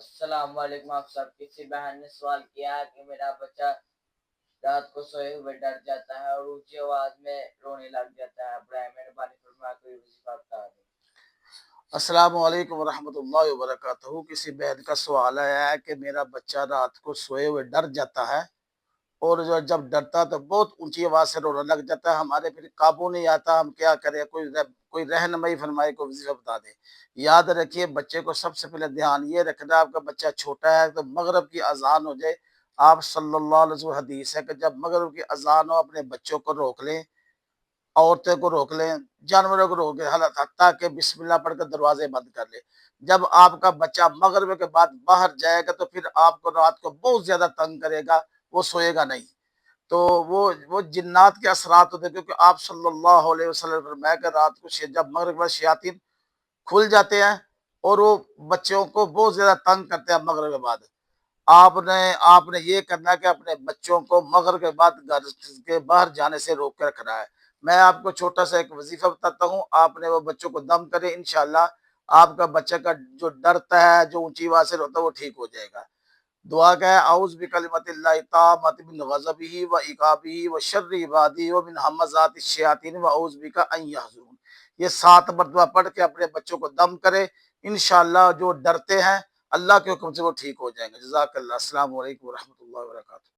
السلام علیکم آپ سب. کسی بہن نے سوال کیا ہے کہ میرا بچہ رات کو سوئے ہوئے ڈر جاتا ہے اور اونچی آواز میں رونے لگ جاتا ہے. برائے مہربانی فرما کوئی وظیفہ بتا دیں. السلام علیکم ورحمۃ اللہ وبرکاتہ. کسی بہن کا سوال ہے کہ میرا بچہ رات کو سوئے ہوئے ڈر جاتا ہے اور جب ڈرتا ہے تو بہت اونچی آواز سے رونے لگ جاتا ہے. ہمارے پھر قابو نہیں آتا, ہم کیا کریں؟ کوئی رہنمائی فرمائے, کوئی وظیفہ بتا دے. یاد رکھیے, بچے کو سب سے پہلے دھیان یہ رکھنا ہے, آپ کا بچہ چھوٹا ہے تو مغرب کی اذان ہو جائے, آپ صلی اللہ علیہ وسلم حدیث ہے کہ جب مغرب کی اذان ہو اپنے بچوں کو روک لیں, عورتوں کو روک لیں, جانوروں کو روک لیں, حتیٰ کہ بسم اللہ پڑھ کر دروازے بند کر لیں. جب آپ کا بچہ مغرب کے بعد باہر جائے گا تو پھر آپ کو رات کو بہت زیادہ تنگ کرے گا, وہ سوئے گا نہیں. تو وہ جنات کے اثرات ہوتے ہیں, کیونکہ آپ صلی اللہ علیہ وسلم فرمایا کہ رات کو جب مغرب کے بعد شیاطین کھل جاتے ہیں اور وہ بچوں کو بہت زیادہ تنگ کرتے ہیں مغرب کے بعد. آپ نے یہ کرنا ہے کہ اپنے بچوں کو مغرب کے بعد گھر کے باہر جانے سے روک کے رکھنا ہے. میں آپ کو چھوٹا سا ایک وظیفہ بتاتا ہوں, آپ نے وہ بچوں کو دم کرے, انشاءاللہ آپ کا بچہ کا جو ڈرتا ہے, جو اونچی آواز سے روتا ہے, وہ ٹھیک ہو جائے گا. دعا کیا ہے, اعوذ بکلمۃ اللہ التامۃ من غضبہ و عقابہ و شر عبادہ و من همزات الشیاطین و اعوذ بک ان یحضرون. یہ 7 مرتبہ پڑھ کے اپنے بچوں کو دم کرے, انشاءاللہ جو ڈرتے ہیں اللہ کے حکم سے وہ ٹھیک ہو جائیں گے. جزاک اللہ. السلام علیکم ورحمۃ اللہ وبرکاتہ.